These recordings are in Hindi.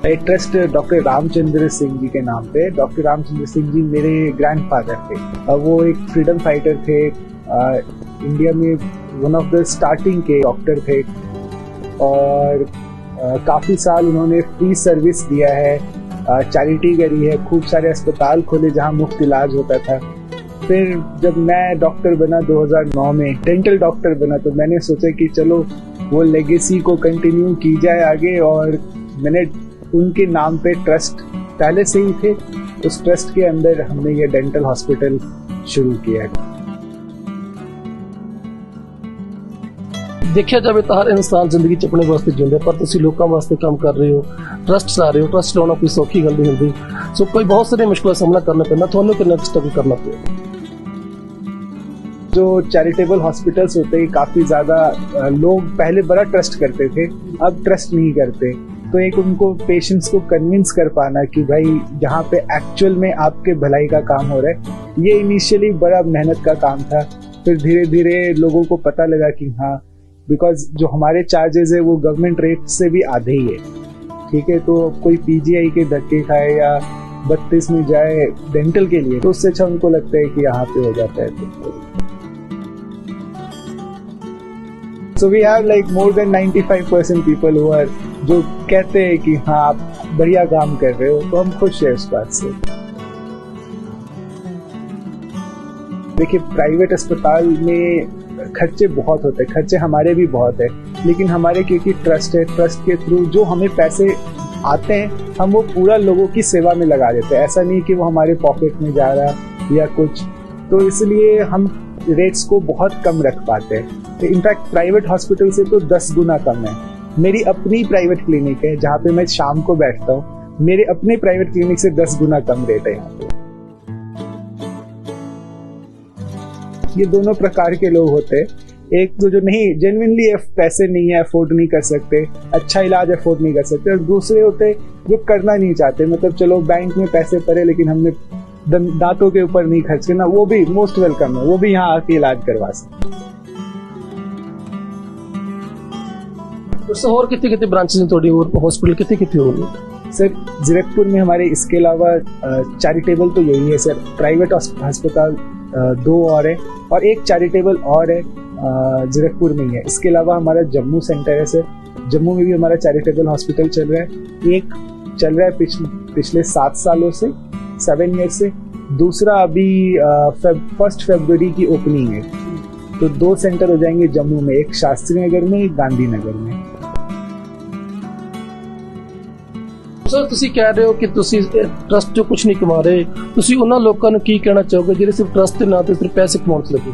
एक ट्रस्ट डॉक्टर रामचंद्र सिंह जी के नाम पे। डॉक्टर रामचंद्र सिंह जी मेरे ग्रैंडफादर थे। वो एक फ्रीडम फाइटर थे, इंडिया में वन ऑफ द स्टार्टिंग के डॉक्टर थे और काफ़ी साल उन्होंने फ्री सर्विस दिया है, चैरिटी करी है, खूब सारे अस्पताल खोले जहाँ मुफ्त इलाज होता था। फिर जब मैं डॉक्टर बना 2009 में, डेंटल डॉक्टर बना, तो मैंने सोचा कि चलो वो लेगेसी को कंटिन्यू की जाए आगे, और मैंने उनके नाम पे ट्रस्ट पहले से ही थे, उस ट्रस्ट के अंदर हमने ये डेंटल हॉस्पिटल शुरू किया है। देखा जाए तो हर इंसान जिंदगी च अपने वास्ते जींदा, पर तुसीं लोकां वास्ते काम कर रहे हो, ट्रस्ट ला रहे हो। ट्रस्ट लाना कोई सौखी गल नहीं होंदी। सो कोई बहुत सारी मुश्किलों का सामना करना पैंदा, तुहानूं कितना स्ट्रगल करना पिया? जो चैरिटेबल हॉस्पिटल्स होते हैं, काफ़ी ज़्यादा लोग पहले बड़ा ट्रस्ट करते थे, अब ट्रस्ट नहीं करते। तो एक उनको पेशेंट्स को कन्विंस कर पाना कि भाई यहाँ पे एक्चुअल में आपके भलाई का काम हो रहा है, ये इनिशियली बड़ा मेहनत का काम था। फिर धीरे धीरे लोगों को पता लगा कि हाँ, बिकॉज जो हमारे चार्जेस है वो गवर्नमेंट रेट से भी आधे ही है, ठीक है। तो कोई पीजीआई के धक्के खाए या 32 में जाए डेंटल के लिए, तो उससे अच्छा उनको लगता है कि यहाँ पे हो जाता है। So we have like more than 95% people who are जो कहते हैं कि हाँ आप बढ़िया काम कर रहे हो, तो हम खुश हैं इस बात से। देखिए, प्राइवेट अस्पताल में खर्चे बहुत होते हैं, खर्चे हमारे भी बहुत है, लेकिन हमारे क्योंकि ट्रस्ट है, ट्रस्ट के थ्रू जो हमें पैसे आते हैं हम वो पूरा लोगों की सेवा में लगा देते हैं। ऐसा नहीं कि वो हमारे पॉकेट में जा रहा या कुछ, तो इसलिए हम रेट्स को बहुत कम रख पाते हैं। इनफैक्ट प्राइवेट हॉस्पिटल से तो 10 गुना कम है। मेरी अपनी प्राइवेट क्लिनिक है जहाँ पे मैं शाम को बैठता हूँ, मेरे अपने प्राइवेट क्लिनिक से 10 गुना कम रेट है यहाँ पे। ये दोनों प्रकार के लोग होते हैं, एक तो जो नहीं जेन्युइनली पैसे नहीं है, अफोर्ड नहीं कर सकते, अच्छा इलाज अफोर्ड नहीं कर सकते, और दूसरे होते जो करना नहीं चाहते, मतलब चलो बैंक में पैसे पड़े लेकिन हमने दांतों के ऊपर नहीं खर्च करना, वो भी मोस्ट वेलकम है, वो भी यहाँ आके इलाज करवा सकते। और कितने ब्रांचेस हैं थोड़ी, और हॉस्पिटल कितने हो गए? सर, जीरकपुर में हमारे इसके अलावा चैरिटेबल तो यही है सर, प्राइवेट अस्पताल 2 और है, और एक चैरिटेबल और है जीरकपुर में ही है। इसके अलावा हमारा जम्मू सेंटर है सर, जम्मू में भी हमारा चैरिटेबल हॉस्पिटल चल रहा है। एक चल रहा है पिछले 7 सालों से, 7 ईयर से, दूसरा अभी 1 फरवरी की ओपनिंग है। तो 2 सेंटर हो जाएंगे जम्मू में, एक शास्त्री नगर में, एक गांधीनगर में। सर, तुसी कह रहे हो कि तुसी ट्रस्ट जो कुछ नहीं कमा रहे, तुसी उन्हां लोकां नूं की कहना चाहोगे जिहड़े सिर्फ ट्रस्ट के नाम पे सिर्फ पैसे कमाउण च लगे?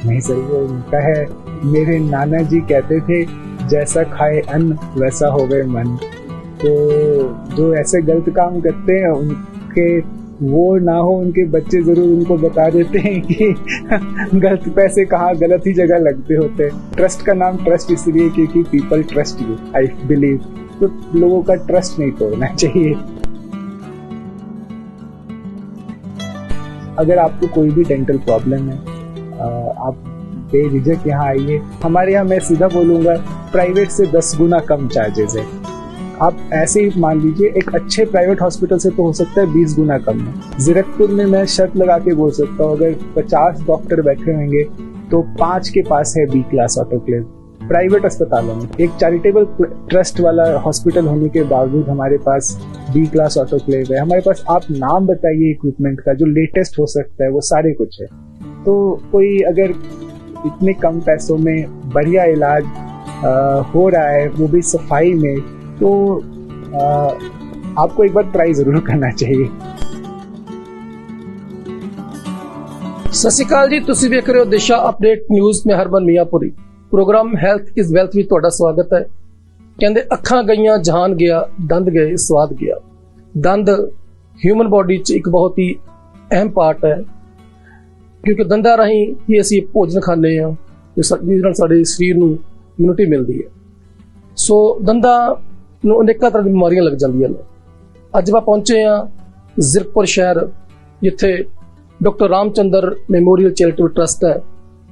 नहीं सर, वो उनका है, मेरे नाना जी कहते थे जैसा खाए अन्न वैसा हो गए मन। तो जो ऐसे गलत काम करते हैं उनके वो ना हो, उनके बच्चे जरूर उनको बता देते हैं कि गलत पैसे कहाँ गलत ही जगह लगते होते हैं। ट्रस्ट का नाम ट्रस्ट इसलिए क्योंकि people trust you, I believe. तो लोगों का ट्रस्ट नहीं तोड़ना चाहिए। अगर आपको कोई भी डेंटल प्रॉब्लम है, आप बेझिझक यहाँ आइए। हमारे यहाँ मैं सीधा बोलूँगा, प्राइवेट से 10 गुना कम चार्जेस है। आप ऐसे ही मान लीजिए, एक अच्छे प्राइवेट हॉस्पिटल से तो हो सकता है 20 गुना कम है। जीरकपुर में मैं शर्त लगा के बोल सकता हूँ, अगर 50 डॉक्टर बैठे होंगे तो 5 के पास है B क्लास ऑटोक्लेव प्राइवेट अस्पतालों में। एक चैरिटेबल ट्रस्ट वाला हॉस्पिटल होने के बावजूद हमारे पास B क्लास ऑटोक्लेव है। हमारे पास, आप नाम बताइए इक्विपमेंट का जो लेटेस्ट हो सकता है, वो सारे कुछ है। तो कोई अगर इतने कम पैसों में बढ़िया इलाज हो रहा है, वो भी सफाई में, तो आपको एक बार ट्राई जरूर करना चाहिए। सत श्री अकाल जी, तुसीं देख रहे हो दिशा अपडेट न्यूज़ में Harman Miyapuri. Program health is wealth में तुहाडा स्वागत है। कहंदे अखां गईयां जहान गया, दंद गए स्वाद गया। दंद ह्यूमन बॉडी च एक बहुत ही अहम पार्ट है, क्योंकि दंदां राहीं ही असीं भोजन खाने हैं, जिस नाल साडे शरीर नूं इम्यूनिटी मिलदी है। सो दंदां नूं अनेकां तरह दी बीमारियां लग जांदियां ने। अज मैं पहुंचे हाँ जीरकपुर शहर, जिथे डॉक्टर रामचंद्र मैमोरीयल चैरिटेबल ट्रस्ट है,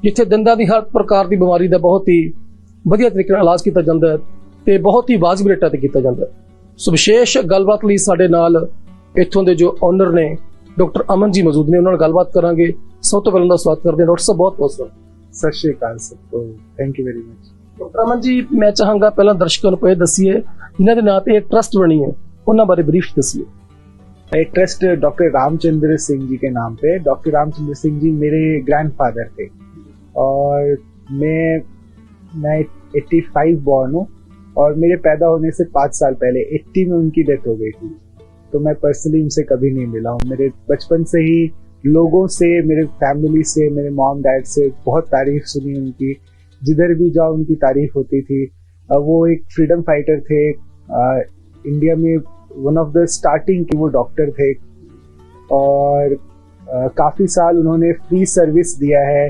जिथे दंदां दी हर प्रकार की बीमारी का बहुत ही वधिया तरीके नाल इलाज किया जाता है, ते बहुत ही वाजिब रेटां ते किया जाता है। ਸੋ ਵਿਸ਼ੇਸ਼ ਗੱਲਬਾਤ ਲਈ ਸਾਡੇ ਨਾਲ ਇੱਥੋਂ ਦੇ ਜੋ ਓਨਰ ਨੇ ਡਾਕਟਰ ਅਮਨ ਜੀ ਮੌਜੂਦ ਨੇ, ਉਹਨਾਂ ਨਾਲ ਗੱਲਬਾਤ ਕਰਾਂਗੇ। ਸਭ ਤੋਂ ਪਹਿਲਾਂ ਦਾ ਸਵਾਗਤ ਕਰਦੇ ਹਾਂ ਡਾਕਟਰ ਸਾਹਿਬ, ਬਹੁਤ ਬਹੁਤ ਸਵਾਗਤ। ਸਤਿ ਸ਼੍ਰੀ ਅਕਾਲ ਸਭ, thank you very much. Doctor Aman ji, ਮੈਂ ਚਾਹਾਂਗਾ ਪਹਿਲਾਂ ਦਰਸ਼ਕਾਂ ਨੂੰ ਇਹ ਦੱਸੀਏ ਜਿਨ੍ਹਾਂ ਦੇ ਨਾਂ ਤੇ एक ट्रस्ट बनी है, उन्होंने बारे ब्रीफ दसिए। एक ट्रस्ट डॉक्टर रामचंद्र सिंह जी के नाम पे। डॉक्टर रामचंद्र सिंह जी मेरे ग्रैंडफादर थे और मैं 85 बॉर्न हूँ और मेरे पैदा होने से 5 साल पहले 80 में उनकी डेथ हो गई थी। तो मैं पर्सनली उनसे कभी नहीं मिला हूँ। मेरे बचपन से ही लोगों से, मेरे फैमिली से, मेरे मॉम डैड से बहुत तारीफ सुनी उनकी। जिधर भी जाओ उनकी तारीफ होती थी। वो एक फ्रीडम फाइटर थे। इंडिया में वन ऑफ द स्टार्टिंग की वो डॉक्टर थे और काफ़ी साल उन्होंने फ्री सर्विस दिया है,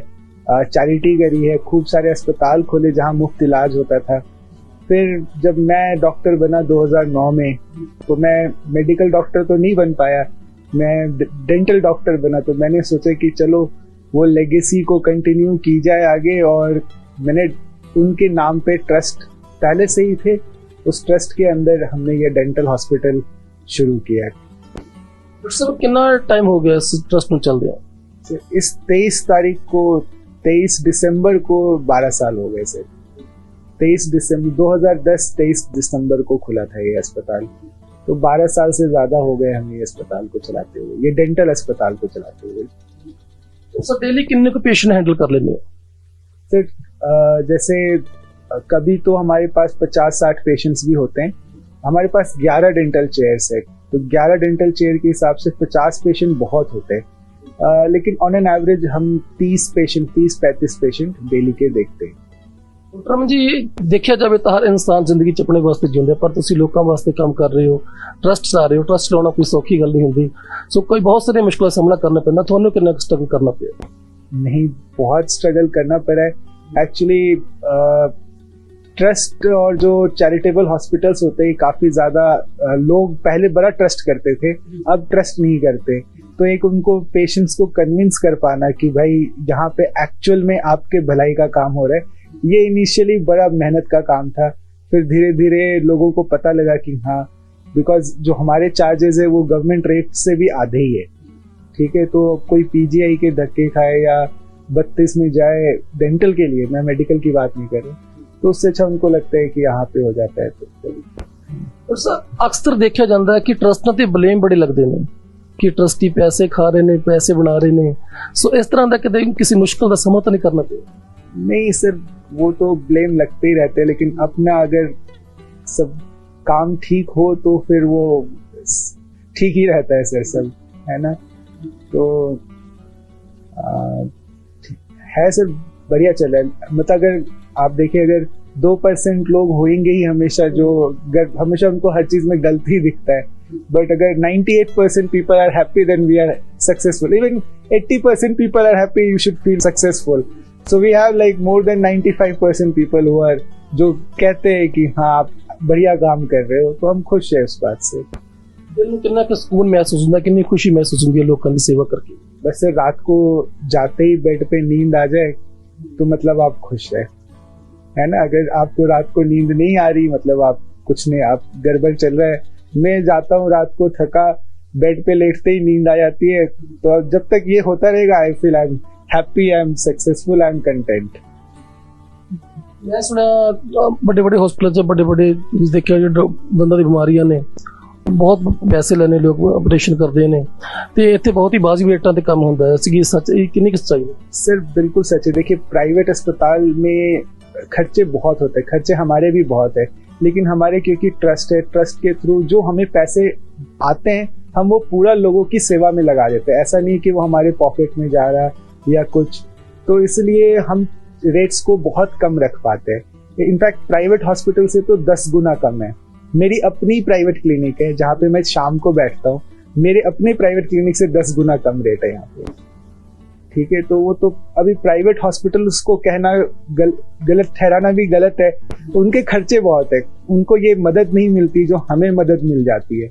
चैरिटी करी है, खूब सारे अस्पताल खोले जहाँ मुफ्त इलाज होता था। फिर जब मैं डॉक्टर बना 2009 में, तो मैं मेडिकल डॉक्टर तो नहीं बन पाया, मैं डेंटल डॉक्टर बना। तो मैंने सोचा कि चलो वो लेगेसी को कंटिन्यू की जाए आगे, और मैंने उनके नाम पे ट्रस्ट पहले से ही थे, उस ट्रस्ट के अंदर हमने ये डेंटल हॉस्पिटल शुरू किया। सर कितना टाइम हो गया इस ट्रस्ट में चल रहा? इस 23 दिसंबर को 12 साल हो गए सर। 23 दिसंबर को खुला था ये अस्पताल। तो 12 साल से ज्यादा हो गए हमें ये अस्पताल को चलाते हुए, ये डेंटल अस्पताल को चलाते हुए। तो सर डेली कितने को पेशेंट हैंडल कर लेते हो? सर जैसे कभी तो हमारे पास 50-60 पेशेंट्स भी होते हैं। हमारे पास 11 डेंटल चेयर्स है, तो 11 डेंटल चेयर के हिसाब से 50 पेशेंट बहुत होते हैं। लेकिन ऑन एन एवरेज हम 30-35 पेशेंट डेली के देखते हैं। डॉक्टर अमन जी, देखा जाए तो हर इंसान जिंदगी च अपने वास्ते जिंदा, पर तुसीं लोकां वास्ते काम कर रहे हो, ट्रस्ट चला रहे हो। ट्रस्ट चलाना कोई सौखी गल नहीं होंदी। सो कोई बहुत सारी मुश्किलों का सामना करना पैंदा, तुहानूं कितना स्ट्रगल करना पिया? नहीं, बहुत स्ट्रगल करना पड़ा है एक्चुअली। ट्रस्ट और जो चैरिटेबल हॉस्पिटल्स होते हैं, काफी ज्यादा लोग पहले बड़ा ट्रस्ट करते थे, अब ट्रस्ट नहीं करते। तो एक उनको पेशेंट्स को कन्विंस कर पाना कि भाई यहाँ पे एक्चुअल में आपके भलाई का काम हो रहा है, ये इनिशियली बड़ा मेहनत का काम था। फिर धीरे धीरे लोगों को पता लगा कि हाँ, बिकॉज जो हमारे चार्जेस है वो गवर्नमेंट रेट से भी आधे ही है, ठीक है। तो कोई पीजीआई के धक्के खाए या 32 में जाए डेंटल के लिए, मैं मेडिकल की बात नहीं कर रहा, तो उससे अच्छा उनको लगता है कि यहाँ पे हो जाता है। तो सर अक्सर देखा जाता है कि ट्रस्ट ते ब्लेम बड़े लगते हैं कि ट्रस्टी पैसे खा रहे ने, पैसे बना रहे ने। सो इस तरह का किसी मुश्किल का सामना तो नहीं करना पड़े? नहीं सर, वो तो ब्लेम लगते ही रहते हैं, लेकिन अपना अगर सब काम ठीक हो तो फिर वो ठीक ही रहता है सर, सब है ना। तो है सर, बढ़िया चल रहा है। मतलब अगर आप देखिए, अगर 2% लोग होंगे ही हमेशा जो हमेशा उनको हर चीज में गलती दिखता है, बट अगर 98% people are happy then we are successful. Even 80% people are happy, you should feel successful. So we have like more than 95% people who are, जो कहते हैं कि हाँ आप बढ़िया काम कर रहे हो, तो हम खुश है उस बात से। दिल में कितना का सुकून महसूस होता है, कितनी खुशी महसूस होती है लोगों की सेवा करके। वैसे रात को जाते ही बेड पे नींद आ जाए तो मतलब आप खुश है ना। अगर आपको रात को नींद नहीं आ रही, मतलब आप कुछ नहीं, आप गड़बड़ चल रहा है। मैं जाता हूँ रात को थका, बेड पे लेटते ही नींद आ जाती है। तो जब तक ये होता रहेगा, I feel I am happy, I am successful, I am content. मैं सुना बड़े बड़े हॉस्पिटल से बड़े देखिए जो दंदां दी बीमारियां ने, बहुत पैसे लेने लोग ऑपरेशन करते हैं, तो इतने बहुत ही बाजी रेटां ते काम होंदा है। इसकी सच कितनी सच्चाई है? सर बिल्कुल सच है। देखिए, प्राइवेट अस्पताल में खर्चे बहुत होते हैं, खर्चे हमारे भी बहुत है, लेकिन हमारे क्योंकि ट्रस्ट है, ट्रस्ट के थ्रू जो हमें पैसे आते हैं हम वो पूरा लोगों की सेवा में लगा देते हैं। ऐसा नहीं कि वो हमारे पॉकेट में जा रहा या कुछ, तो इसलिए हम रेट्स को बहुत कम रख पाते हैं। इनफैक्ट प्राइवेट हॉस्पिटल से तो 10 गुना कम है। मेरी अपनी प्राइवेट क्लिनिक है जहाँ पे मैं शाम को बैठता हूँ, मेरे अपने प्राइवेट क्लिनिक से 10 गुना कम रेट है यहाँ पे, ठीक है। तो वो तो अभी प्राइवेट हॉस्पिटल्स को कहना गलत ठहराना भी गलत है, उनके खर्चे बहुत है, उनको ये मदद नहीं मिलती जो हमें मदद मिल जाती है।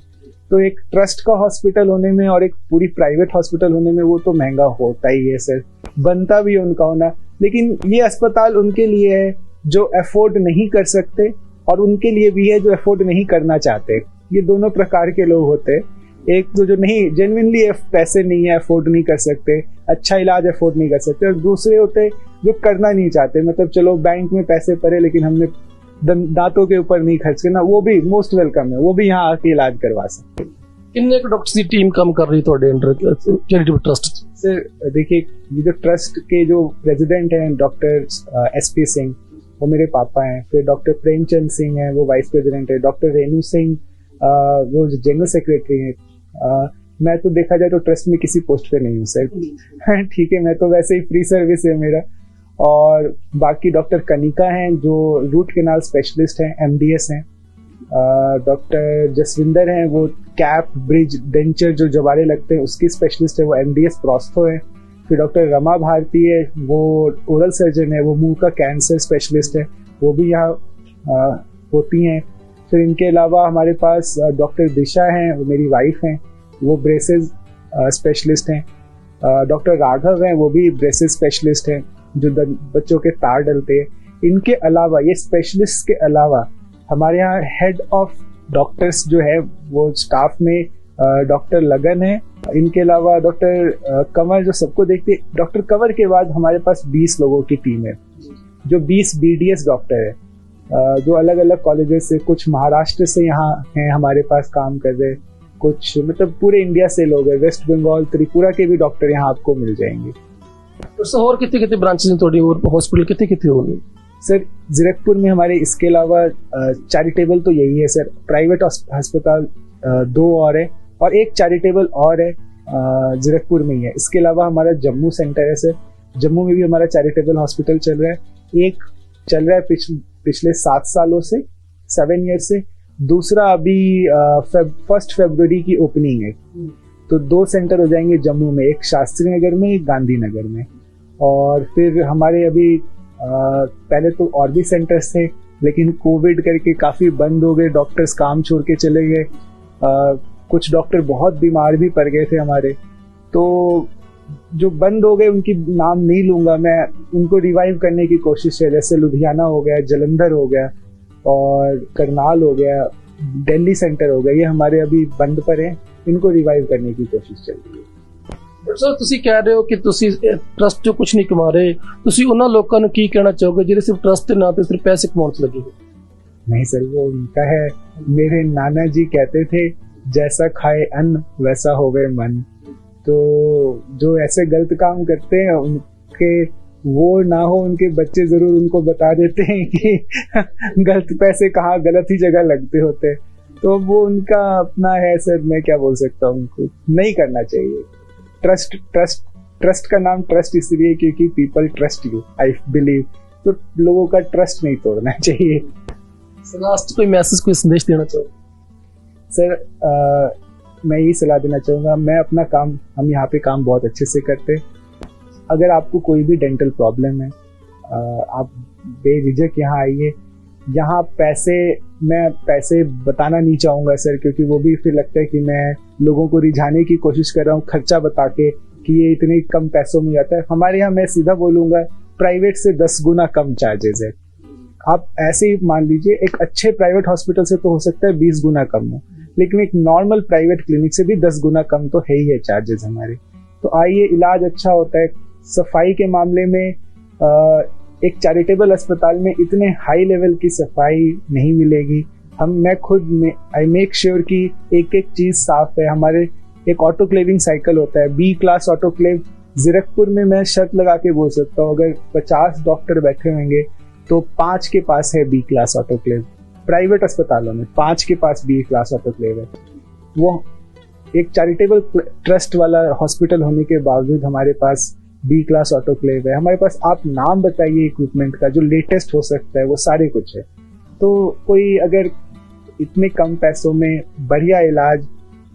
तो एक ट्रस्ट का हॉस्पिटल होने में और एक पूरी प्राइवेट हॉस्पिटल होने में वो तो महंगा होता ही है सर, बनता भी है उनका होना। लेकिन ये अस्पताल उनके लिए है जो अफोर्ड नहीं कर सकते, और उनके लिए भी है जो अफोर्ड नहीं करना चाहते। ये दोनों प्रकार के लोग होते हैं। एक तो जो नहीं जेन्युइनली पैसे नहीं है, अफोर्ड नहीं कर सकते, अच्छा इलाज अफोर्ड नहीं कर सकते, और दूसरे होते जो करना नहीं चाहते, मतलब चलो बैंक में पैसे पड़े लेकिन हमने दांतों के ऊपर नहीं खर्च करना, वो भी मोस्ट वेलकम है, वो भी यहाँ आके इलाज करवा सकते। किन्ने को डॉक्टर्स की टीम काम कर रही थोड़े अंडर चैरिटेबल ट्रस्ट? सर देखिए, ये जो ट्रस्ट के जो प्रेसिडेंट हैं डॉक्टर SP सिंह, वो मेरे पापा हैं। फिर डॉक्टर प्रेमचंद सिंह हैं, वो वाइस प्रेसिडेंट है। डॉक्टर रेणु सिंह वो जनरल सेक्रेटरी हैं। मैं तो देखा जाए तो ट्रस्ट में किसी पोस्ट पे नहीं हूँ सर। ठीक है, मैं तो वैसे ही फ्री सर्विस है मेरा। और बाकी डॉक्टर कनिका हैं जो रूट कैनाल स्पेशलिस्ट हैं, MDS हैं। डॉक्टर जसविंदर हैं, वो कैप ब्रिज डेंचर जो जवारे लगते हैं उसकी स्पेशलिस्ट है, वो MDS प्रोस्थो है। फिर डॉक्टर रमा भारती है, वो ओरल सर्जन है, वो मुंह का कैंसर स्पेशलिस्ट है, वो भी यहाँ होती हैं। फिर इनके अलावा हमारे पास डॉक्टर दिशा हैं, वो मेरी वाइफ हैं, वो ब्रेसेस स्पेशलिस्ट हैं। डॉक्टर राघव हैं, वो भी ब्रेसेस स्पेशलिस्ट हैं, जो बच्चों के तार डलते हैं। इनके अलावा, ये स्पेशलिस्ट के अलावा हमारे यहाँ हेड ऑफ डॉक्टर्स जो है वो स्टाफ में डॉक्टर लगन है। इनके अलावा डॉक्टर कंवर जो सबको देखते हैं। डॉक्टर कंवर के बाद हमारे पास 20 लोगों की टीम है, जो 20 BDS डॉक्टर है, जो अलग अलग कॉलेजेस से, कुछ महाराष्ट्र से यहाँ हैं हमारे पास काम कर रहे, कुछ मतलब पूरे इंडिया से लोग हैं, वेस्ट बंगाल त्रिपुरा के भी डॉक्टर यहाँ आपको मिल जाएंगे। तो और कितने ब्रांचेस हैं थोड़ी, और हॉस्पिटल कितने होंगे? सर जीरकपुर में हमारे इसके अलावा चैरिटेबल तो यही है सर, प्राइवेट अस्पताल 2 और है, और एक चैरिटेबल और है जीरकपुर में ही है। इसके अलावा हमारा जम्मू सेंटर है सर, जम्मू में भी हमारा चैरिटेबल हॉस्पिटल चल रहा है। एक चल रहा है पिछले 7 सालों से, 7 ईयर से। दूसरा अभी 1 फरवरी की ओपनिंग है, तो 2 सेंटर हो जाएंगे जम्मू में, एक शास्त्री नगर में, एक गांधीनगर में। और फिर हमारे अभी पहले तो और भी सेंटर्स थे, लेकिन कोविड करके काफी बंद हो गए, डॉक्टर्स काम छोड़ के चले गए। कुछ डॉक्टर बहुत बीमार भी पड़ गए थे हमारे, तो जो बंद हो गए उनकी नाम नहीं लूंगा मैं, उनको रिवाइव करने की कोशिश है। जैसे लुधियाना हो गया, जलंधर हो गया, और करनाल हो गया, दिल्ली सेंटर हो गया, ये हमारे अभी बंद पर है, इनको रिवाइव करने की कोशिश चल रही है। सर ਤੁਸੀਂ ਕਹਿ ਰਹੇ ਹੋ ਕਿ ਤੁਸੀਂ ਟਰਸਟ ਚੋਂ ਕੁਝ ਨਹੀਂ ਕਮਾ ਰਹੇ, ਤੁਸੀਂ ਉਹਨਾਂ ਲੋਕਾਂ ਨੂੰ ਕੀ ਕਹਿਣਾ ਚਾਹੋਗੇ ਜਿਹੜੇ ਸਿਰਫ ਟਰਸਟ ਦੇ ਨਾਂ ਤੇ ਸਿਰਫ पैसे कमाने से लगे हो? नहीं सर, वो उनका है। मेरे नाना जी कहते थे जैसा खाए अन्न वैसा होवे मन। तो जो ऐसे गलत काम करते हैं उनके वो ना हो, उनके बच्चे जरूर उनको बता देते हैं कि गलत पैसे कहाँ गलत ही जगह लगते होते, तो वो उनका अपना है सर, मैं क्या बोल सकता हूँ, उनको नहीं करना चाहिए। ट्रस्ट का नाम ट्रस्ट इसलिए क्योंकि people trust you, I believe, तो लोगों का ट्रस्ट नहीं तोड़ना चाहिए। लास्ट कोई मैसेज, कोई संदेश देना चाहो? सर मैं यही सलाह देना चाहूँगा, मैं अपना काम, हम यहाँ पे काम बहुत अच्छे से करते। अगर आपको कोई भी डेंटल प्रॉब्लम है, आप बेझिझक यहाँ आइए। यहाँ मैं पैसे बताना नहीं चाहूँगा सर, क्योंकि वो भी फिर लगता है कि मैं लोगों को रिझाने की कोशिश कर रहा हूँ खर्चा बता के कि ये इतने कम पैसों में जाता है। हमारे यहाँ मैं सीधा बोलूँगा, प्राइवेट से 10 गुना कम चार्जेस है। आप ऐसे ही मान लीजिए, एक अच्छे प्राइवेट हॉस्पिटल से तो हो सकता है 20 गुना कम हो, लेकिन एक नॉर्मल प्राइवेट क्लिनिक से भी 10 गुना कम तो है ही है चार्जेस हमारे। तो आइए, इलाज अच्छा होता है। सफाई के मामले में एक चैरिटेबल अस्पताल में इतने हाई लेवल की सफाई नहीं मिलेगी। मैं खुद में आई मेक श्योर कि एक एक चीज साफ है। हमारे एक ऑटोक्लेविंग साइकिल होता है, B क्लास ऑटोक्लेव। जीरकपुर में मैं शर्त लगा के बोल सकता हूँ, अगर 50 डॉक्टर बैठे होंगे तो 5 के पास है B क्लास ऑटोक्लेव। प्राइवेट अस्पतालों में 5 के पास B क्लास ऑटोक्लेव है। वो एक चैरिटेबल ट्रस्ट वाला हॉस्पिटल होने के बावजूद हमारे पास B क्लास ऑटोक्लेव है। हमारे पास, आप नाम बताइए इक्विपमेंट का जो लेटेस्ट हो सकता है, वो सारे कुछ है। तो कोई अगर इतने कम पैसों में बढ़िया इलाज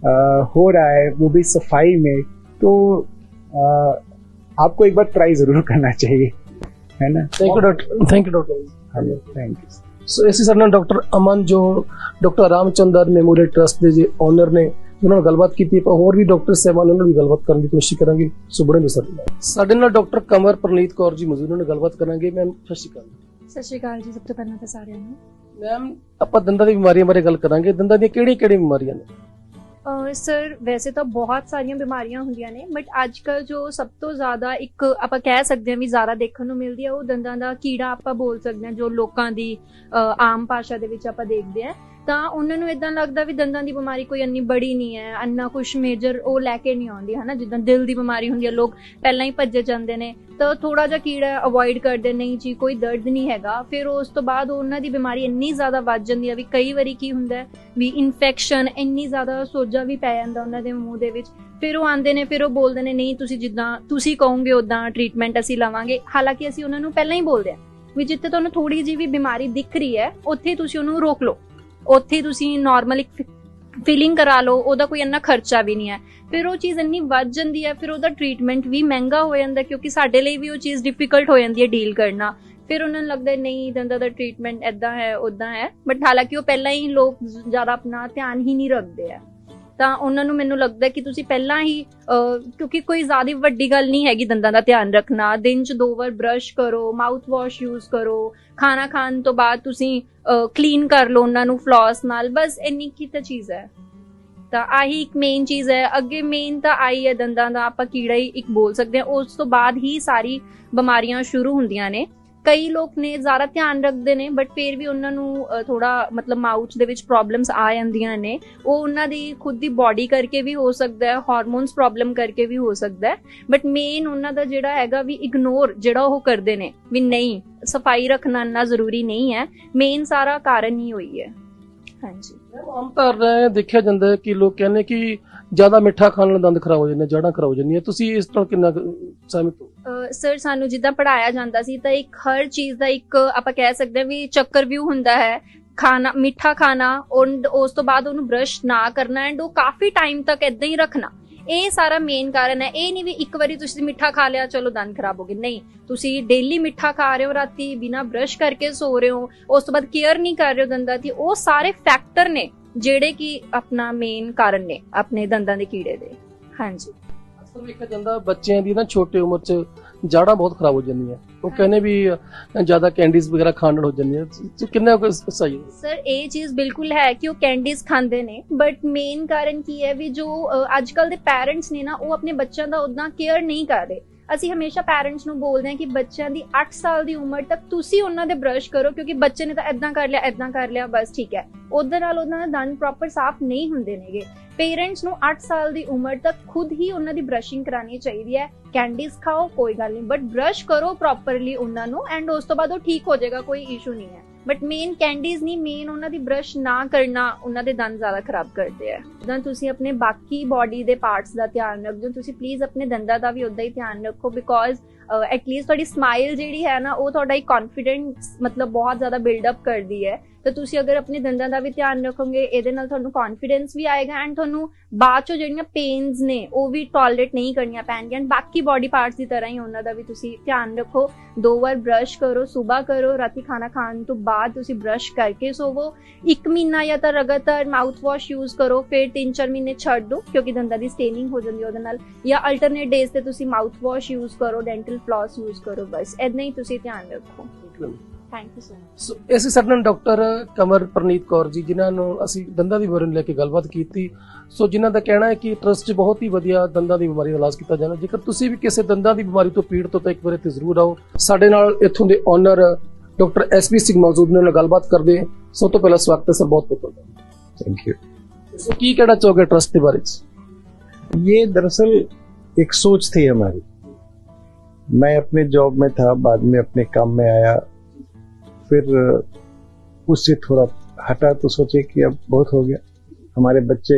हो रहा है, वो भी सफाई में, तो आपको एक बार ट्राई जरूर करना चाहिए, है ना। Thank you doctor. Thank you. So इसी सरना डॉक्टर अमन जो डॉक्टर रामचंद्र मेमोरियल ट्रस्ट के ओनर ने, उन्होंने गलबात की थी, और भी डॉक्टर साहबान उन्होंने भी गलबात करने की कोशिश करेंगे। सो बड़े सर ਸਾਡੇ ਨਾਲ ਡਾਕਟਰ ਕੰਵਰ ਪ੍ਰਨੀਤ ਕੌਰ ਜੀ ਮੌਜੂਦ ਨੇ, ਗੱਲਬਾਤ ਕਰਾਂਗੇ। ਮੈਮ ਸਤਿ ਸ਼੍ਰੀ ਅਕਾਲ। ਸਤਿ ਸ਼੍ਰੀ ਅਕਾਲ ਜੀ। ਸਭ ਤੋਂ ਪਹਿਲਾਂ ਤਾਂ ਸਾਰਿਆਂ ਨੂੰ ਮੈਮ ਆਪਾਂ ਦੰਦਾਂ ਦੀ ਬਿਮਾਰੀਆਂ ਬਾਰੇ ਗੱਲ ਕਰਾਂਗੇ। ਦੰਦਾਂ ਦੀਆਂ ਕਿਹੜੀਆਂ ਬਿਮਾਰੀਆਂ ਨੇ? ਸਰ ਵੈਸੇ ਤਾਂ ਬਹੁਤ ਸਾਰੀਆਂ ਬਿਮਾਰੀਆਂ ਹੁੰਦੀਆਂ ਨੇ, ਬਟ ਅੱਜ ਕੱਲ੍ਹ ਜੋ ਸਭ ਤੋਂ ਜ਼ਿਆਦਾ ਇੱਕ ਆਪਾਂ ਕਹਿ ਸਕਦੇ ਹਾਂ ਵੀ ਜ਼ਿਆਦਾ ਦੇਖਣ ਨੂੰ ਮਿਲਦੀ ਹੈ, ਉਹ ਦੰਦਾਂ ਦਾ ਕੀੜਾ ਆਪਾਂ ਬੋਲ ਸਕਦੇ ਹਾਂ। ਜੋ ਲੋਕਾਂ ਦੀ ਆਮ ਭਾਸ਼ਾ ਦੇ ਵਿੱਚ ਆਪਾਂ ਦੇਖਦੇ ਹਾਂ, ਤਾਂ ਉਹਨਾਂ ਨੂੰ ਇਦਾਂ ਲੱਗਦਾ ਵੀ ਦੰਦਾਂ ਦੀ ਬਿਮਾਰੀ ਕੋਈ ਇੰਨੀ ਬੜੀ ਨਹੀਂ ਹੈ, ਇੰਨਾ ਕੁਛ ਮੇਜਰ ਉਹ ਲੈ ਕੇ ਨਹੀਂ ਆਉਂਦੀ ਹੈ ਨਾ। ਜਿੱਦਾਂ ਦਿਲ ਦੀ ਬਿਮਾਰੀ ਹੁੰਦੀ ਹੈ, ਲੋਕ ਪਹਿਲਾਂ ਹੀ ਭੱਜੇ ਜਾਂਦੇ ਨੇ, ਤਾਂ ਥੋੜਾ ਜਿਹਾ ਕੀੜਾ ਅਵੋਇਡ ਕਰਦੇ, ਨਹੀਂ ਜੀ ਕੋਈ ਦਰਦ ਨਹੀਂ ਹੈਗਾ। ਫਿਰ ਉਸ ਤੋਂ ਬਾਅਦ ਉਹਨਾਂ ਦੀ ਬਿਮਾਰੀ ਇੰਨੀ ਜ਼ਿਆਦਾ ਵੱਧ ਜਾਂਦੀ ਹੈ ਵੀ ਕਈ ਵਾਰੀ ਕੀ ਹੁੰਦਾ ਵੀ ਇਨਫੈਕਸ਼ਨ, ਇੰਨੀ ਜ਼ਿਆਦਾ ਸੋਜਾ ਵੀ ਪੈ ਜਾਂਦਾ ਉਹਨਾਂ ਦੇ ਮੂੰਹ ਦੇ ਵਿੱਚ। ਫਿਰ ਉਹ ਆਉਂਦੇ ਨੇ, ਫਿਰ ਉਹ ਬੋਲਦੇ ਨੇ ਨਹੀਂ ਤੁਸੀਂ ਜਿੱਦਾਂ ਤੁਸੀਂ ਕਹੋਗੇ ਉੱਦਾਂ ਟਰੀਟਮੈਂਟ ਅਸੀਂ ਲਵਾਂਗੇ। ਹਾਲਾਂਕਿ ਅਸੀਂ ਉਹਨਾਂ ਨੂੰ ਪਹਿਲਾਂ ਹੀ ਬੋਲਦੇ ਹਾਂ ਵੀ ਜਿੱਥੇ ਤੁਹਾਨੂੰ ਥੋੜੀ ਜਿਹੀ ਵੀ ਬਿਮਾਰੀ ਦਿਖ ਰਹੀ ਹੈ, ਉੱਥੇ ਤੁਸੀਂ ਉਹਨੂੰ ਰੋਕ ਲਓ, ਉੱਥੇ ਤੁਸੀਂ ਨਾਰਮਲ ਇੱਕ ਫਿਲਿੰਗ ਕਰਾ ਲਓ, ਉਹਦਾ ਕੋਈ ਇੰਨਾ ਖਰਚਾ ਵੀ ਨਹੀਂ ਹੈ। ਫਿਰ ਉਹ ਚੀਜ਼ ਇੰਨੀ ਵੱਧ ਜਾਂਦੀ ਹੈ, ਫਿਰ ਉਹਦਾ ਟਰੀਟਮੈਂਟ ਵੀ ਮਹਿੰਗਾ ਹੋ ਜਾਂਦਾ, ਕਿਉਂਕਿ ਸਾਡੇ ਲਈ ਵੀ ਉਹ ਚੀਜ਼ ਡਿਫਿਕਲਟ ਹੋ ਜਾਂਦੀ ਹੈ ਡੀਲ ਕਰਨਾ। ਫਿਰ ਉਹਨਾਂ ਨੂੰ ਲੱਗਦਾ ਨਹੀਂ ਦੰਦਾਂ ਦਾ ਟਰੀਟਮੈਂਟ ਇੱਦਾਂ ਹੈ ਉੱਦਾਂ ਹੈ, ਬਟ ਹਾਲਾਂਕਿ ਉਹ ਪਹਿਲਾਂ ਹੀ ਲੋਕ ਜ਼ਿਆਦਾ ਆਪਣਾ ਧਿਆਨ ਹੀ ਨਹੀਂ ਰੱਖਦੇ ਆ। ਤਾਂ ਉਹਨਾਂ ਨੂੰ ਮੈਨੂੰ ਲੱਗਦਾ ਕਿ ਤੁਸੀਂ ਪਹਿਲਾਂ ਹੀ ਕਿਉਂਕਿ ਕੋਈ ਜ਼ਿਆਦਾ ਵੱਡੀ ਗੱਲ ਨਹੀਂ ਹੈਗੀ ਦੰਦਾਂ ਦਾ ਧਿਆਨ ਰੱਖਣਾ। ਦਿਨ 'ਚ 2 ਵਾਰ ਬਰਸ਼ ਕਰੋ, ਮਾਊਥ ਵਾਸ਼ ਯੂਜ਼ ਕਰੋ, ਖਾਣਾ ਖਾਣ ਤੋਂ ਬਾਅਦ ਤੁਸੀਂ ਕਲੀਨ ਕਰ ਲਓ ਉਹਨਾਂ ਨੂੰ ਫਲੌਸ ਨਾਲ, ਬਸ ਇੰਨੀ ਕੀ ਤਾਂ ਚੀਜ਼ ਹੈ। ਤਾਂ ਆਹੀ ਇੱਕ ਮੇਨ ਚੀਜ਼ ਹੈ। ਅੱਗੇ ਮੇਨ ਤਾਂ ਆਈ ਹੈ ਦੰਦਾਂ ਦਾ ਆਪਾਂ ਕੀੜਾ ਹੀ ਇੱਕ ਬੋਲ ਸਕਦੇ ਹਾਂ, ਉਸ ਤੋਂ ਬਾਅਦ ਹੀ ਸਾਰੀ ਬਿਮਾਰੀਆਂ ਸ਼ੁਰੂ ਹੁੰਦੀਆਂ ਨੇ। ਕਈ ਲੋਕ ਨੇ ਜ਼ਿਆਦਾ ਧਿਆਨ ਰੱਖਦੇ ਨੇ, ਬਟ ਫਿਰ ਵੀ ਉਹਨਾਂ ਨੂੰ ਥੋੜਾ ਮਤਲਬ ਮਾਊਥ ਦੇ ਵਿੱਚ ਪ੍ਰੋਬਲਮਸ ਆ ਜਾਂਦੀਆਂ ਨੇ। ਉਹ ਉਹਨਾਂ ਦੀ ਖੁਦ ਦੀ ਬੋਡੀ ਕਰਕੇ ਵੀ ਹੋ ਸਕਦਾ ਹੈ, ਹਾਰਮੋਨਸ ਪ੍ਰੋਬਲਮ ਕਰਕੇ ਵੀ ਹੋ ਸਕਦਾ ਹੈ, ਬਟ ਮੇਨ ਉਹਨਾਂ ਦਾ ਜਿਹੜਾ ਹੈਗਾ ਵੀ ਇਗਨੋਰ ਜਿਹੜਾ ਉਹ ਕਰਦੇ ਨੇ ਵੀ ਨਹੀਂ ਸਫਾਈ ਰੱਖਣਾ ਇੰਨਾ ਜ਼ਰੂਰੀ ਨਹੀਂ ਹੈ। ਮੇਨ ਸਾਰਾ ਕਾਰਨ ਹੀ ਹੋਈ ਹੈ। ਹਾਂਜੀ, ਆਮ ਤੌਰ ਦੇਖਿਆ ਜਾਂਦਾ ਹੈ ਕਿ ਲੋਕ ਕਹਿੰਦੇ ਕਿ ਜ਼ਿਆਦਾ ਮਿੱਠਾ ਖਾਣ ਨਾਲ ਦੰਦ ਖਰਾਬ ਹੋ ਜਾਂਦੇ, ਜੜ੍ਹਾਂ ਖਰਾਬ ਹੋ ਜਾਂਦੀਆਂ। ਤੁਸੀਂ ਇਸ ਨਾਲ ਕਿੰਨਾ ਸਹਿਮਤ ਹੋ? ਸਰ ਸਾਨੂੰ ਜਿੱਦਾਂ ਪੜ੍ਹਾਇਆ ਜਾਂਦਾ ਸੀ ਤਾਂ ਇੱਕ ਹਰ ਚੀਜ਼ ਦਾ ਇੱਕ ਆਪਾਂ ਕਹਿ ਸਕਦੇ ਹਾਂ ਵੀ ਚੱਕਰ ਵਿਊ ਹੁੰਦਾ ਹੈ। ਖਾਣਾ ਮਿੱਠਾ ਖਾਣਾ, ਉਸ ਤੋਂ ਬਾਅਦ ਉਹਨੂੰ ਬਰਸ਼ ਨਾ ਕਰਨਾ, ਐਂਡ ਉਹ ਕਾਫੀ ਟਾਈਮ ਤੱਕ ਏਦਾਂ ਹੀ ਰੱਖਣਾ, ਇਹ ਸਾਰਾ ਮੇਨ ਕਾਰਨ ਹੈ। ਇਹ ਨਹੀਂ ਵੀ ਇੱਕ ਵਾਰੀ ਤੁਸੀਂ ਮਿੱਠਾ ਖਾ ਲਿਆ ਚਲੋ ਦੰਦ ਖਰਾਬ ਹੋ ਗਏ, ਨਹੀਂ। ਤੁਸੀਂ ਡੇਲੀ ਮਿੱਠਾ ਖਾ ਰਹੇ ਹੋ, ਰਾਤੀ ਬਿਨਾਂ ਬਰਸ਼ ਕਰਕੇ ਸੋ ਰਹੇ ਹੋ, ਉਸ ਤੋਂ ਬਾਅਦ ਕੇਅਰ ਨਹੀਂ ਕਰ ਰਹੇ ਹੋ ਦੰਦਾਂ ਦੀ, ਉਹ ਸਾਰੇ ਫੈਕਟਰ ਨੇ ਜਿਹੜੇ ਕਿ ਆਪਣਾ ਮੇਨ ਕਾਰਨ ਨੇ ਆਪਣੇ ਦੰਦਾਂ ਦੇ ਕੀੜੇ ਦੇ। ਹਾਂਜੀ, ਅਕਸਰ ਵੇਖਿਆ ਜਾਂਦਾ ਬੱਚਿਆਂ ਦੀ ਨਾ ਛੋਟੀ ਉਮਰ 'ਚ ਜੜ੍ਹਾਂ ਬਹੁਤ ਖਰਾਬ ਹੋ ਜਾਂਦੀਆਂ। ਉਹ ਕਹਿੰਦੇ ਵੀ ਜ਼ਿਆਦਾ ਕੈਂਡੀਜ਼ ਵਗੈਰਾ ਖਾਣ ਨਾਲ ਹੋ ਜਾਂਦੀਆਂ। ਕਿੰਨਾ ਕੁ ਸਹੀ ਹੈ ਸਰ? ਇਹ ਚੀਜ਼ ਬਿਲਕੁਲ ਹੈ ਕਿ ਉਹ ਕੈਂਡੀਜ਼ ਖਾਂਦੇ ਨੇ, ਬਟ ਮੇਨ ਕਾਰਨ ਕੀ ਹੈ ਵੀ ਜੋ ਅੱਜ ਕੱਲ ਦੇ ਪੈਰੈਂਟਸ ਨੇ ਨਾ, ਉਹ ਆਪਣੇ ਬੱਚਿਆਂ ਦਾ ਉਦਾਂ ਕੇਅਰ ਨਹੀਂ ਕਰ ਰਹੇ। ਅਸੀਂ ਹਮੇਸ਼ਾ ਪੈਰੈਂਟਸ ਨੂੰ ਬੋਲਦੇ ਹਾਂ ਕਿ ਬੱਚਿਆਂ ਦੀ 8 ਸਾਲ ਦੀ ਉਮਰ ਤੱਕ ਤੁਸੀਂ ਉਹਨਾਂ ਦੇ ਬਰਸ਼ ਕਰੋ, ਕਿਉਂਕਿ ਬੱਚੇ ਨੇ ਤਾਂ ਏਦਾਂ ਕਰ ਲਿਆ ਬਸ ਠੀਕ ਹੈ। ਉਹਦੇ ਨਾਲ ਉਹਨਾਂ ਦੇ ਦੰਦ ਪ੍ਰੋਪਰ ਸਾਫ਼ ਨਹੀਂ ਹੁੰਦੇ ਨੇਗੇ। ਪੇਰੈਂਟਸ ਨੂੰ 8 ਸਾਲ ਦੀ ਉਮਰ ਤੱਕ ਖੁਦ ਹੀ ਉਹਨਾਂ ਦੀ ਬਰਸ਼ਿੰਗ ਕਰਾਉਣੀ ਚਾਹੀਦੀ ਹੈ। ਕੈਂਡੀਜ਼ ਖਾਓ ਕੋਈ ਗੱਲ ਨਹੀਂ, ਬਟ ਬਰਸ਼ ਕਰੋ ਪ੍ਰੋਪਰਲੀ ਉਹਨਾਂ ਨੂੰ, ਐਂਡ ਉਸ ਤੋਂ ਬਾਅਦ ਉਹ ਠੀਕ ਹੋ ਜਾਏਗਾ, ਕੋਈ ਇਸ਼ੂ ਨਹੀਂ ਹੈ। ਬਟ ਮੇਨ ਕੈਂਡੀਜ਼ ਨਹੀਂ, ਮੇਨ ਉਹਨਾਂ ਦੀ ਬਰਸ਼ ਨਾ ਕਰਨਾ ਉਹਨਾਂ ਦੇ ਦੰਦ ਜ਼ਿਆਦਾ ਖਰਾਬ ਕਰਦੇ ਆ। ਜਦੋਂ ਤੁਸੀਂ ਆਪਣੇ ਬਾਕੀ ਬਾਡੀ ਦੇ ਪਾਰਟਸ ਦਾ ਧਿਆਨ ਰੱਖਦੇ ਹੋ, ਤੁਸੀਂ ਪਲੀਜ਼ ਆਪਣੇ ਦੰਦਾਂ ਦਾ ਵੀ ਉਦਾਂ ਹੀ ਧਿਆਨ ਰੱਖੋ, ਬਿਕੋਜ਼ ਐਟਲੀਸਟ ਤੁਹਾਡੀ ਸਮਾਈਲ ਜਿਹੜੀ ਹੈ ਨਾ, ਉਹ ਤੁਹਾਡਾ ਇੱਕ ਕੌਨਫੀਡੈਂਸ ਮਤਲਬ ਬਹੁਤ ਜ਼ਿਆਦਾ ਬਿਲਡਅਪ ਕਰਦੀ ਹੈ। ਤਾਂ ਤੁਸੀਂ ਅਗਰ ਆਪਣੇ ਦੰਦਾਂ ਦਾ ਵੀ ਧਿਆਨ ਰੱਖੋਗੇ, ਇਹਦੇ ਨਾਲ ਤੁਹਾਨੂੰ ਕੌਨਫੀਡੈਂਸ ਵੀ ਆਏਗਾ, ਐਂਡ ਤੁਹਾਨੂੰ ਬਾਅਦ ਚੋਂ ਜਿਹੜੀਆਂ ਪੇਨਸ ਨੇ ਉਹ ਵੀ ਟੋਲਰੇਟ ਨਹੀਂ ਕਰਨੀਆਂ ਪੈਣਗੀਆਂ। ਐਂਡ ਬਾਕੀ ਬਾਡੀ ਪਾਰਟਸ ਦੀ ਤਰ੍ਹਾਂ ਹੀ ਉਹਨਾਂ ਦਾ ਵੀ ਤੁਸੀਂ ਧਿਆਨ ਰੱਖੋ। 2 ਵਾਰ ਬਰਸ਼ ਕਰੋ, ਸੁਬਾਹ ਕਰੋ, ਰਾਤੀ ਖਾਣਾ ਖਾਣ ਤੋਂ ਬਾਅਦ ਤੁਸੀਂ ਬਰਸ਼ ਕਰਕੇ ਸੋਵੋ। 1 ਮਹੀਨਾ ਜਾਂ ਤਾਂ ਲਗਾਤਾਰ ਮਾਊਥ ਵਾਸ਼ ਯੂਜ਼ ਕਰੋ, ਫਿਰ 3-4 ਮਹੀਨੇ ਛੱਡ ਦਿਓ, ਕਿਉਂਕਿ ਦੰਦਾਂ ਦੀ ਸਟੇਨਿੰਗ ਹੋ ਜਾਂਦੀ ਉਹਦੇ ਨਾਲ, ਜਾਂ ਅਲਟਰਨੇਟ ਡੇਜ਼ ਤੇ ਤੁਸੀਂ ਮਾਊਥ ਵਾਸ਼ ਯੂਜ਼ ਕਰੋ, ਡੈਂਟਲ ਫਲੌਸ ਯੂਜ਼ ਕਰੋ, ਬਸ ਏਦਾਂ ਹੀ ਤੁਸੀਂ ਧਿਆਨ ਰੱਖੋ। Thank you so much. So ਇਸੇ ਸਾਡੇ ਨਾਲ ਡਾਕਟਰ ਕਮਰ ਪ੍ਰਨੀਤ ਕੌਰ ਜੀ, ਜਿਨ੍ਹਾਂ ਨੂੰ ਅਸੀਂ ਦੰਦਾਂ ਦੀ ਬਿਮਾਰੀ ਨੂੰ ਲੈ ਕੇ ਗੱਲਬਾਤ ਕੀਤੀ। ਸੋ ਜਿਨ੍ਹਾਂ ਦਾ ਕਹਿਣਾ ਹੈ ਕਿ ਟਰਸਟ 'ਚ ਬਹੁਤ ਹੀ ਵਧੀਆ ਦੰਦਾਂ ਦੀ ਬਿਮਾਰੀ ਦਾ ਇਲਾਜ ਕੀਤਾ ਜਾਂਦਾ। ਜੇਕਰ ਤੁਸੀਂ ਵੀ ਕਿਸੇ ਦੰਦਾਂ ਦੀ ਬਿਮਾਰੀ ਤੋਂ ਪੀੜਤ ਹੋ ਤਾਂ ਇੱਕ ਵਾਰ ਇੱਥੇ ਜ਼ਰੂਰ ਆਓ। ਸਾਡੇ ਨਾਲ ਇੱਥੋਂ ਦੇ ਓਨਰ ਡਾਕਟਰ ਐਸਪੀ ਸਿੰਘ ਮੌਜੂਦ ਨੇ, ਨਾਲ ਗੱਲਬਾਤ ਕਰਦੇ। ਸਭ ਤੋਂ ਪਹਿਲਾਂ ਸਵਾਗਤ ਹੈ ਸਰ, ਬਹੁਤ ਬਹੁਤ थैंक यू। सो की कहना चाहोगे ट्रस्ट के बारे में? ये दरअसल एक सोच थी हमारी। मैं अपने जॉब में था, बाद में अपने काम में आया, फिर उससे थोड़ा हटा तो सोचे कि अब बहुत हो गया। हमारे बच्चे,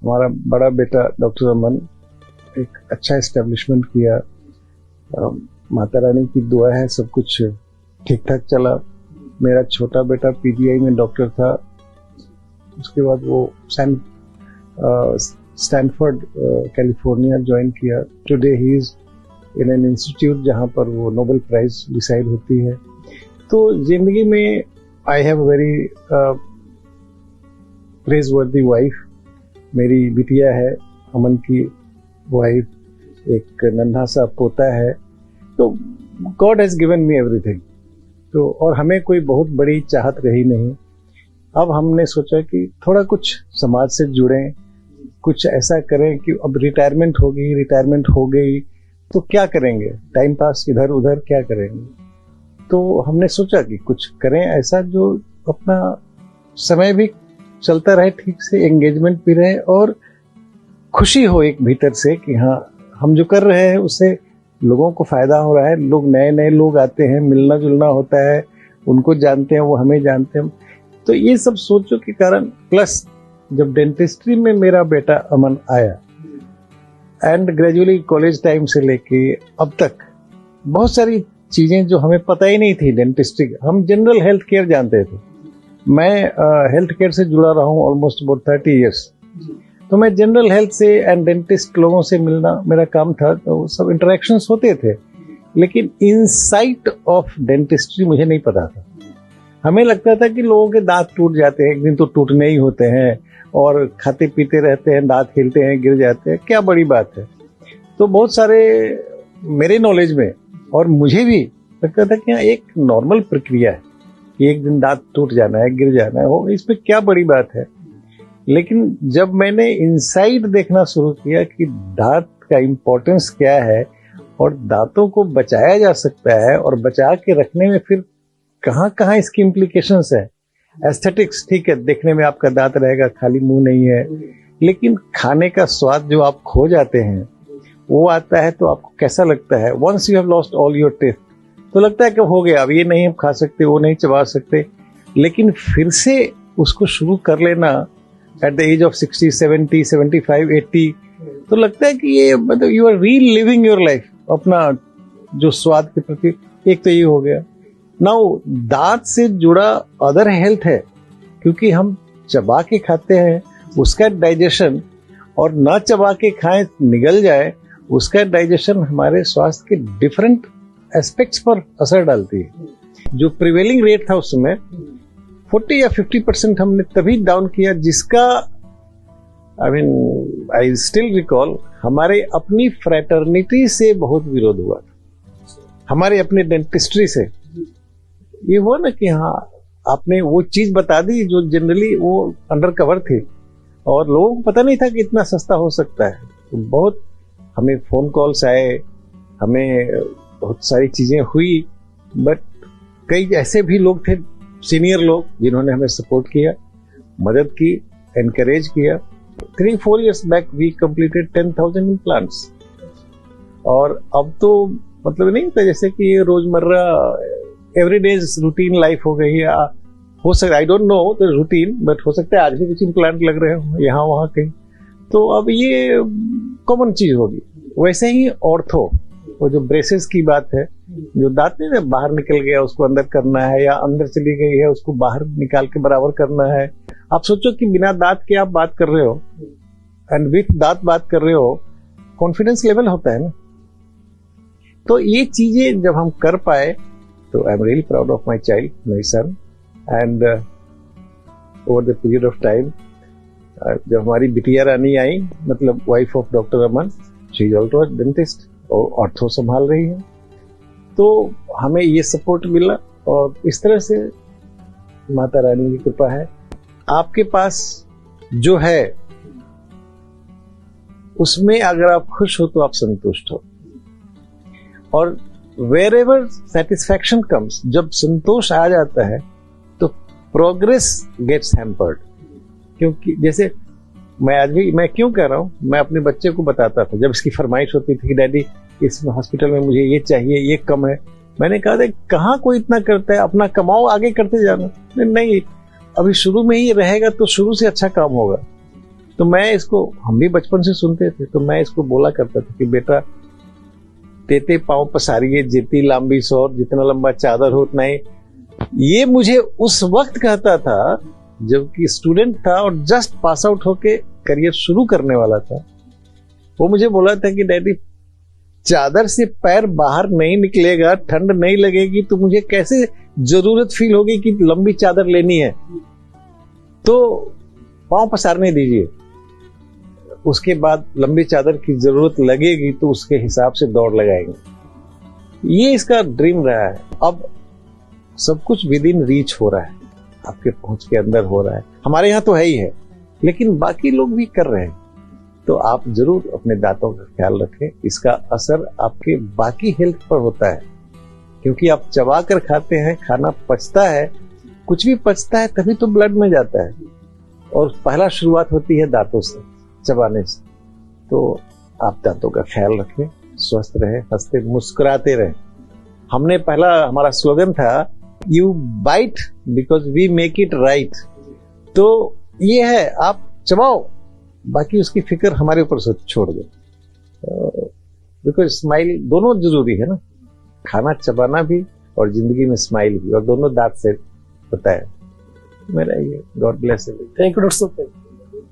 हमारा बड़ा बेटा डॉक्टर अमन एक अच्छा एस्टेब्लिशमेंट किया, माता रानी की दुआ है सब कुछ ठीक ठाक चला। मेरा छोटा बेटा पीजीआई में डॉक्टर था, उसके बाद वो स्टैनफोर्ड कैलिफोर्निया ज्वाइन किया। Today he is in an institute जहाँ पर वो नोबेल प्राइज डिसाइड होती है। तो जिंदगी में आई हैव वेरी प्रेजवर्दी वाइफ। मेरी बिटिया है, अमन की वाइफ, एक नन्हा सा पोता है। तो God has given me everything. तो और हमें कोई बहुत बड़ी चाहत रही नहीं, अब हमने सोचा कि थोड़ा कुछ समाज से जुड़ें, कुछ ऐसा करें कि अब रिटायरमेंट हो गई तो क्या करेंगे, टाइम पास इधर उधर क्या करेंगे। तो हमने सोचा कि कुछ करें ऐसा जो अपना समय भी चलता रहे ठीक से, एंगेजमेंट भी रहे और खुशी हो एक भीतर से कि हाँ हम जो कर रहे हैं उससे लोगों को फायदा हो रहा है, लोग नए नए लोग आते हैं, मिलना जुलना होता है, उनको जानते हैं, वो हमें जानते हैं। तो ये सब सोचों के कारण, प्लस जब डेंटिस्ट्री में मेरा बेटा अमन आया एंड ग्रेजुअली कॉलेज टाइम से लेके अब तक बहुत सारी चीजें जो हमें पता ही नहीं थी डेंटिस्ट्री, हम जनरल हेल्थ केयर जानते थे। मैं हेल्थ केयर से जुड़ा रहा हूँ ऑलमोस्ट अबाउट 30 ईयर्स, तो मैं जनरल हेल्थ से एंड डेंटिस्ट लोगों से मिलना मेरा काम था, तो सब इंटरेक्शंस होते थे, लेकिन इनसाइट ऑफ डेंटिस्ट्री मुझे नहीं पता था। हमें लगता था कि लोगों के दांत टूट जाते हैं, एक दिन तो टूटने ही होते हैं, और खाते पीते रहते हैं, दांत हिलते हैं, गिर जाते हैं, क्या बड़ी बात है। तो बहुत सारे मेरे नॉलेज में और मुझे भी लगता था कि एक नॉर्मल प्रक्रिया है कि एक दिन दांत टूट जाना है, गिर जाना है, इसमें क्या बड़ी बात है। लेकिन जब मैंने इनसाइड देखना शुरू किया कि दांत का इम्पोर्टेंस क्या है और दांतों को बचाया जा सकता है और बचा के रखने में फिर कहाँ कहाँ इसकी इम्प्लीकेशंस है। एस्थेटिक्स ठीक है, देखने में आपका दांत रहेगा, खाली मुंह नहीं है, लेकिन खाने का स्वाद जो आप खो जाते हैं वो आता है तो आपको कैसा लगता है। Once you have lost all your taste तो लगता है कि हो गया, अब ये नहीं हम खा सकते, वो नहीं चबा सकते, लेकिन फिर से उसको शुरू कर लेना एट द एज ऑफ 60, 70, 75, 80 तो लगता है कि ये मतलब यू आर री लिविंग योर लाइफ, अपना जो स्वाद के प्रति। एक तो ये हो गया। नाउ दांत से जुड़ा अदर हेल्थ है, क्योंकि हम चबा के खाते हैं उसका डाइजेशन, और न चबा के खाएं निगल जाए उसका डाइजेशन हमारे स्वास्थ्य के डिफरेंट एस्पेक्ट्स पर असर डालती है। जो प्रिवेलिंग रेट था उस समय 40 या 50% हमने तभी डाउन किया, जिसका आई स्टिल रिकॉल हमारे अपनी फ्रेटर्निटी से बहुत विरोध हुआ था, हमारे अपने डेंटिस्ट्री से। ये हुआ ना कि हाँ आपने वो चीज बता दी जो जनरली वो अंडर कवर थी और लोगों को पता नहीं था कि इतना सस्ता हो सकता है। तो बहुत हमें फोन कॉल्स आए, हमें बहुत सारी चीजें हुई, बट कई ऐसे भी लोग थे, सीनियर लोग, जिन्होंने हमें सपोर्ट किया, मदद की, एनकरेज किया। 3-4 years back we completed 10,000 implants। और अब तो मतलब नहीं होता जैसे कि ये रोजमर्रा एवरीडेज रूटीन लाइफ हो गई है। हो सकता है, I don't know the routine, but हो सकता है आज भी कुछ इम्प्लांट लग रहे हो यहाँ वहाँ कहीं, तो अब ये कॉमन चीज होगी। वैसे ही ऑर्थो, वो जो ब्रेसेस की बात है, जो दांत नहीं बाहर निकल गया उसको अंदर करना है, या अंदर चली गई है उसको बाहर निकाल के बराबर करना है। आप सोचो कि बिना दांत के आप बात कर रहे हो एंड विथ दांत बात कर रहे हो, कॉन्फिडेंस लेवल होता है ना। तो ये चीजें जब हम कर पाए तो I am really proud of my child, my son. And over the period of time जब हमारी बिटिया रानी आई, मतलब wife of doctor Aman, she is also dentist और ऑर्थो संभाल रही है, तो हमें ये सपोर्ट मिला। और इस तरह से माता रानी की कृपा है। आपके पास जो है उसमें अगर आप खुश हो तो आप संतुष्ट हो, और wherever satisfaction comes, जब संतोष आ जाता है तो प्रोग्रेस गेट्स हैम्पर्ड। क्योंकि जैसे मैं क्यों कह रहा हूं, मैं अपने बच्चे को बताता था जब इसकी फरमाइश होती थी कि डैडी इस हॉस्पिटल में मुझे ये चाहिए, ये कम है, मैंने कहा था कहाँ कोई इतना करता है, अपना कमाओ, आगे करते जाना। नहीं, अभी शुरू में ही रहेगा तो शुरू से अच्छा काम होगा। तो मैं इसको, हम भी बचपन से सुनते थे, तो मैं इसको बोला करता था कि बेटा तेते पांव पसारिए जेती लंबी सौर, जितना लंबा चादर हो उतना ही। ये मुझे उस वक्त कहता था जबकि स्टूडेंट था और जस्ट पास आउट होके करियर शुरू करने वाला था। वो मुझे बोला था कि डैडी चादर से पैर बाहर नहीं निकलेगा, ठंड नहीं लगेगी तो मुझे कैसे जरूरत फील होगी कि लंबी चादर लेनी है, तो पांव पसारने दीजिए, उसके बाद लंबी चादर की जरूरत लगेगी तो उसके हिसाब से दौड़ लगाएंगे। ये इसका ड्रीम रहा है। अब सब कुछ विद इन रीच हो रहा है। आपके पहुंच के अंदर हो रहा है। हमारे यहाँ तो है ही है, लेकिन बाकी लोग भी कर रहे हैं। तो आप जरूर अपने दांतों का ख्याल रखें। इसका असर आपके बाकी हेल्थ पर होता है, क्योंकि आप चबा कर खाते हैं, खाना पचता है, कुछ भी पचता है तभी तो ब्लड में जाता है, और पहला शुरुआत होती है दांतों से, चबाने से। तो आप दांतों का ख्याल रखें, स्वस्थ रहे, हंसते मुस्कुराते रहे। हमने पहला हमारा स्लोगन था, you bite because we make it right. तो ये है, आप चबाओ, बाकी उसकी फिक्र हमारे ऊपर से छोड़ दो, बिकॉज स्माइल दोनों जरूरी है ना, खाना चबाना भी और जिंदगी में स्माइल भी, और दोनों दांत से होता है। मेरा ये God bless. Thank you doctor साहब,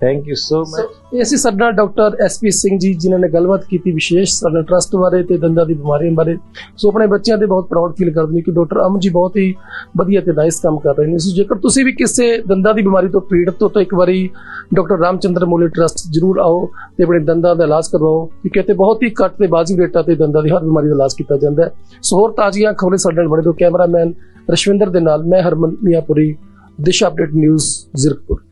थैंक यू सो मच। ਇਹ ਸੀ ਸਾਡਾ ਡਾਕਟਰ ਐਸਪੀ ਸਿੰਘ ਜੀ, ਜਿਨ੍ਹਾਂ ਨੇ ਗੱਲਬਾਤ ਕੀਤੀ ਵਿਸ਼ੇਸ਼ ਸਾਡਾ ਟਰਸਟ ਬਾਰੇ ਤੇ ਦੰਦਾਂ ਦੀ ਬਿਮਾਰੀਆਂ ਬਾਰੇ। ਸੋ ਆਪਣੇ ਬੱਚਿਆਂ ਤੇ ਬਹੁਤ ਪ੍ਰਾਊਡ ਫੀਲ ਕਰਦੇ ਨੇ ਕਿ ਡਾਕਟਰ ਅਮਨ ਜੀ ਬਹੁਤ ਹੀ ਵਧੀਆ ਤੇ ਨਾਈਸ ਕੰਮ ਕਰ ਰਹੇ ਨੇ। ਸੋ ਜੇਕਰ ਤੁਸੀਂ ਵੀ ਕਿਸੇ ਦੰਦਾਂ ਦੀ ਬਿਮਾਰੀ ਤੋਂ ਪੀੜਤ ਹੋ ਤਾਂ ਇੱਕ ਵਾਰੀ ਡਾਕਟਰ ਰਾਮਚੰਦਰ ਮੋਲੇ ਟਰਸਟ ਜ਼ਰੂਰ ਆਓ ਤੇ ਆਪਣੇ ਦੰਦਾਂ ਦਾ ਇਲਾਜ ਕਰਵਾਓ, ਕਿਉਂਕਿ ਇੱਥੇ ਬਹੁਤ ਹੀ ਘੱਟ ਤੇ ਵਾਜਿਬ ਰੇਟਾਂ ਤੇ ਦੰਦਾਂ ਦੀ ਹਰ ਬਿਮਾਰੀ ਦਾ ਇਲਾਜ ਕੀਤਾ ਜਾਂਦਾ ਹੈ। ਸੋ ਹੋਰ ਤਾਜ਼ੀਆਂ ਖਬਰਾਂ ਸਾਡੇ ਨਾਲ ਬਣੇ ਤੋਂ ਕੈਮਰਾਮੈਨ ਰਸ਼ਵਿੰਦਰ ਦੇ ਨਾਲ ਮੈਂ ਹਰਮਨ ਮੀਆਂਪੁਰੀ, ਦਿਸ਼ਾ ਅਪਡੇਟ ਨਿਊਜ਼, ਜ਼ੀਰਕਪੁਰ।